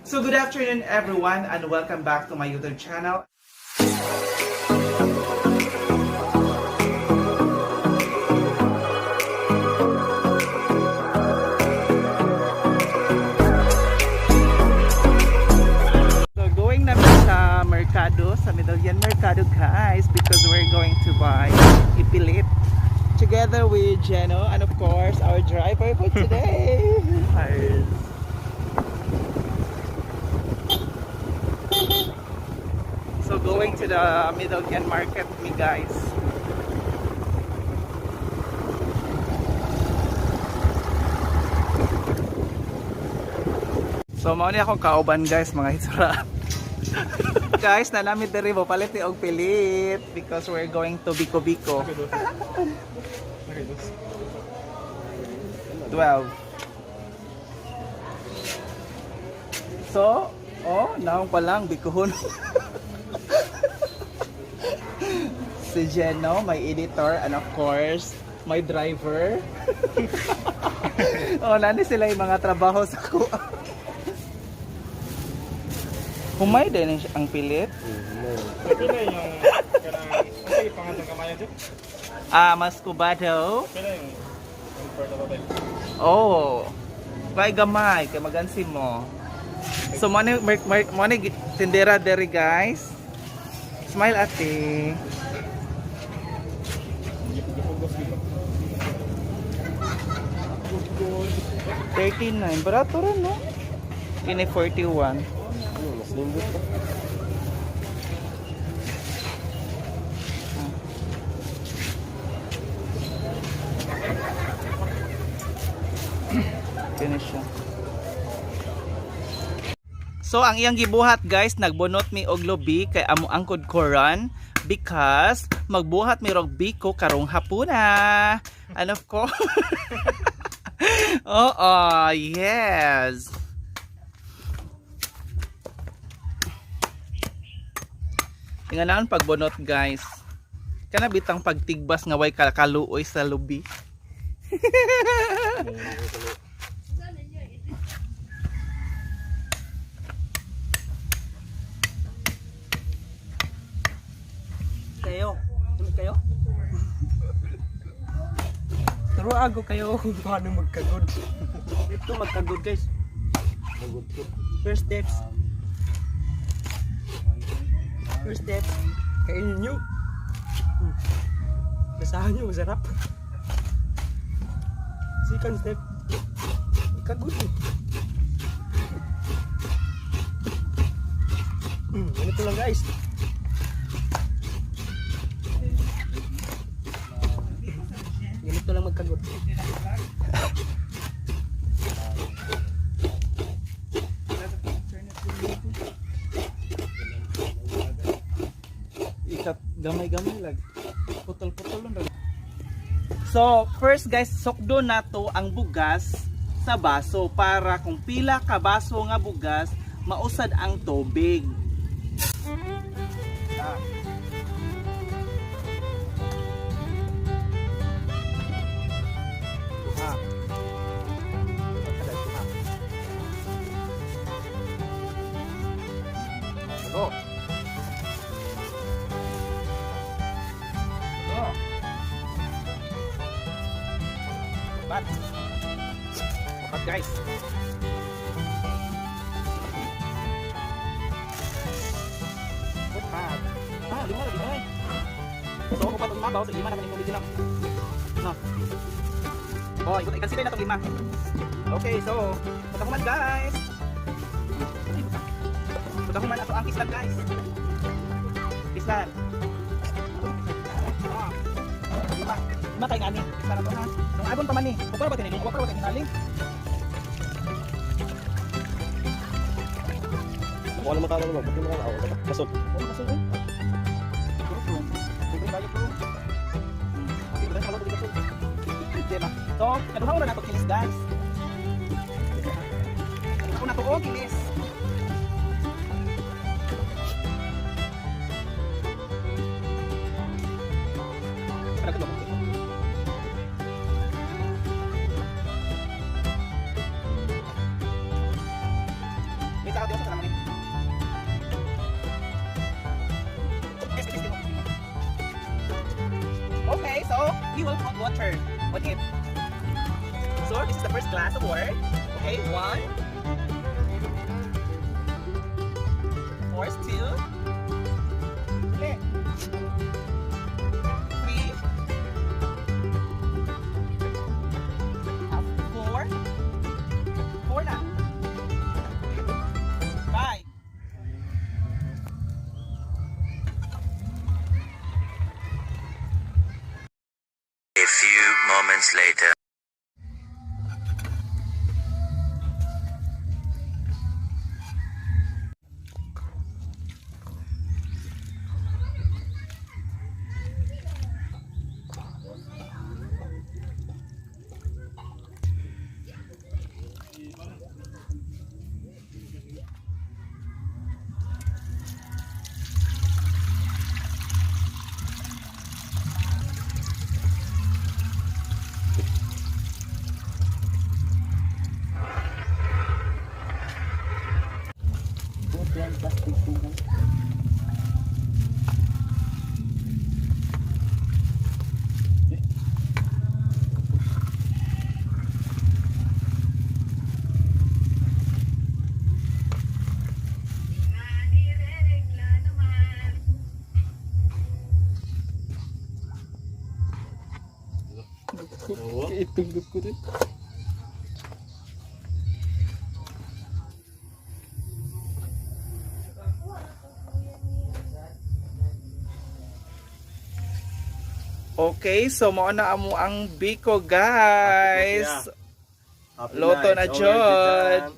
So good afternoon everyone and welcome back to my YouTube channel. So going namin sa Mercado, sa Middleyan Mercado guys, because we're going to buy ipilit together with Jeno and of course our driver for today. So going to the Middleyan Market me guys. So mao ni akong kauban guys mga hitsura. Guys, nalamid diri mo palit ni og pilit because we're going to Biko. 12. So, naong pa lang bikuhon. Si Jeno, my editor, and of course, my driver. Nani sila yung mga trabaho sa ko. Humay din ang pilit. Pila yung kanang pangatang kamay dito? Mas kubado. Pila yung for the babae? Kay gamay, kay magansi mo. So mo ni tindera dere guys. Smile ate. $39, barato rin no? Kini $41. Mas limbot pa. Finish siya. So ang iyang gibuhat guys, nagbunot mi og lubi kay amo angkod koran because magbuhat mi og Biko karong hapuna. And of course yes. Tingnan pagbunot guys. Kana bitang pagtigbas nga way kaluoy sa lubi. Kayo? Turo ako kayo kung paano magkagod. Ito magkagod guys. First steps. Kainin nyo. Basahan nyo, masarap. Second step. Magkagod. Ganito lang guys. Ganito lang magkagod. Ikat gamay-gamay lag. Putol-putol lang. So, first guys, sukdo nato ang bugas sa baso para kung pila ka baso nga bugas, mausad ang tubig. Dapat guys. Lima lagi ay. So ako pa itong mabaw sa lima na kanina ulit lang. No. Consider na itong lima. Okay, so pagkakuman guys. Pagkakuman ato ang kislan guys. Kislan. Lima kayo nga ni. Kislan na ito ha. Nung abon pa man ni. Kung para ba tiniling? Kung para ba tiniling? Kung ano makakala mo, pati mga ako. Masot. Masot eh. So, kaduha na nato kinis guys. Ako na to kinis. Okay, so we will put water on it. So this is the first glass of water. Okay, 1. Force 2. 3. 4. 4 na. 5. A few moments later. Itugod ko rin. Okay, so mao na amo ang Biko, guys. Loto na jud.